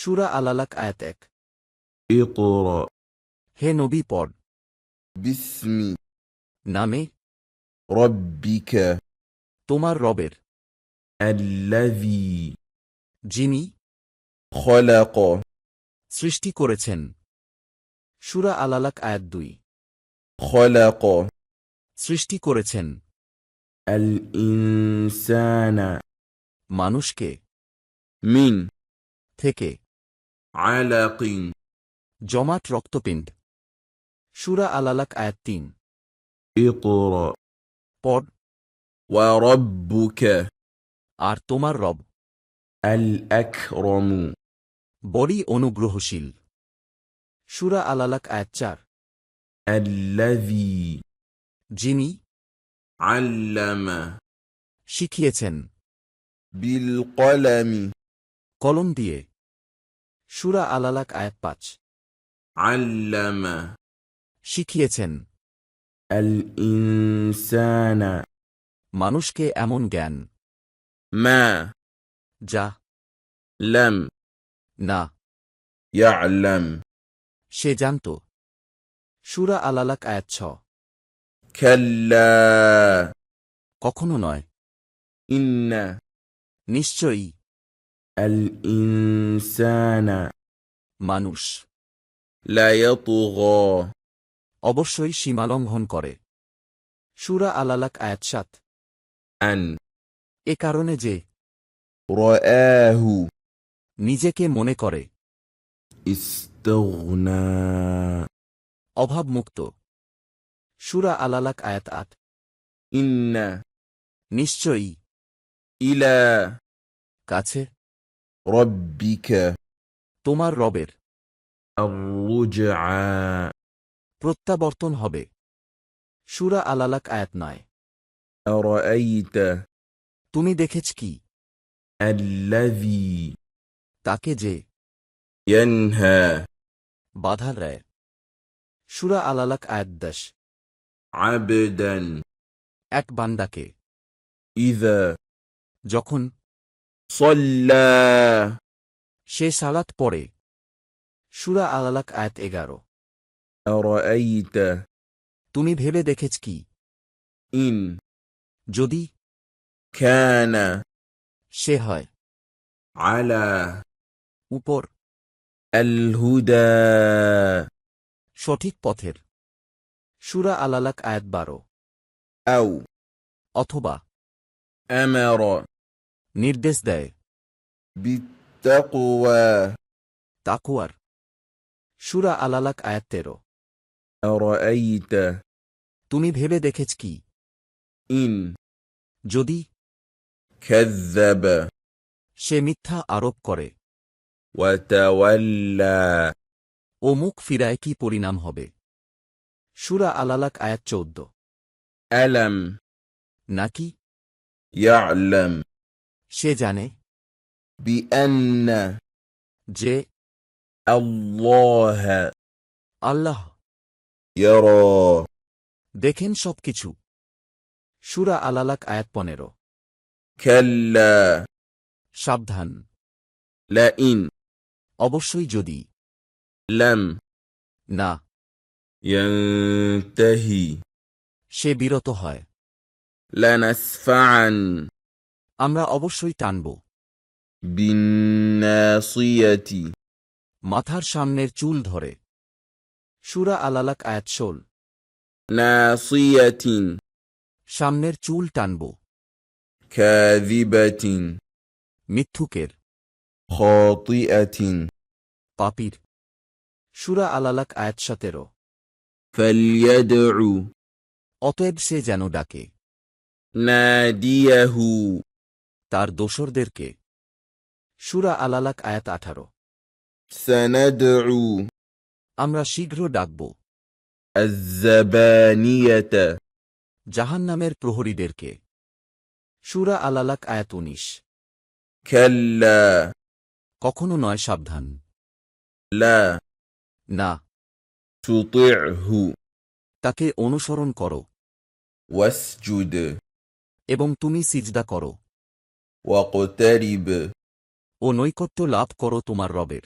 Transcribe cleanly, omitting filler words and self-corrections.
সূরা আল-আলাক আয়াত 1। اقرأ হে নবী পড় باسم নামে ربك তোমার রবের, الذي যিনি خلق সৃষ্টি করেছেন। সূরা আল-আলাক আয়াত 2। خلق সৃষ্টি করেছেন الإنسان মানুষকে من থেকে علق জমাট রক্তপিণ্ড। সূরা আল-আলাক আয়াত 3। اقرأ পড় وربك আর তোমার রব الأكرم বড়ই অনুগ্রহশীল। সূরা আল-আলাক আয়াত 4। الذي যিনি علم শিখিয়েছেন بالقلم কলম দিয়ে। সূরা আল-আলাক আয়াত 5। علم শিখিয়েছেন الإنسان মানুষকে এমন জ্ঞান ما যা لم না يعلم সে জানত। সূরা আল-আলাক আয়াত 6। كلا কখনো নয়, إن নিশ্চয়ই الإنسان মানুষ ليطغى অবশ্যই সীমালঙ্ঘন করে। সূরা আল-আলাক আয়াত 7। أن এ কারণে যে رآه নিজেকে মনে করে استغنى অভাবমুক্ত। সূরা আল-আলাক আয়াত 8। إن নিশ্চয়ই إلى কাছে ربك তোমার রবের الرجعى প্রত্যাবর্তন হবে। সূরা আল-আলাক আয়াত 9। أرأيت তুমি দেখেছ কি الذي তাকে যে ينهى বাধা দেয়। সূরা আল-আলাক আয়াত 10। عبدا এক বান্দাকে إذا যখন صلى সে সালাত পড়ে। সূরা আল-আলাক আয়াত 11। أرأيت তুমি ভেবে দেখেছ কি إن যদি كان সে হয় على উপর الهدى সঠিক পথের। সূরা আল-আলাক আয়াত 12। أو অথবা أمر নির্দেশ দেয় بالتقوى তাকওয়ার। সূরা আল-আলাক আয়াত 13। أرأيت তুমি ভেবে দেখেছ কি إن যদি كذب সে মিথ্যা আরোপ করে وتولى ও মুখ ফিরায় কি পরিণাম হবে। সূরা আল-আলাক আয়াত 14। ألم নাকি يعلم সে জানে بأن যে الله আল্লাহ يرى দেখেন সবকিছু। সূরা আল-আলাক আয়াত 15। كلا সাবধান لئن অবশ্যই যদি لم না ينتهي সে বিরত হয় لنسفعا আমরা অবশ্যই টানব بالناصية মাথার সামনের চুল ধরে। সূরা আল-আলাক আয়াত 16। ناصية সামনের চুল টানব كاذبة মিথ্যুকের خاطئة পাপীর। সূরা আল-আলাক আয়াত 17। فليدع অতএব সে যেন ডাকে ناديه তার দোসরদেরকে। সূরা আল-আলাক আয়াত 18। سندعو আমরা শীঘ্র ডাকব الزبانية জাহান্নামের প্রহরীদেরকে। সূরা আল-আলাক আয়াত 19। كلا কখনো নয়, সাবধান لا না تطعه তাকে অনুসরণ করো واسجد এবং তুমি সিজদা করো واقترب ও নৈকট্য লাভ করো তোমার রবের।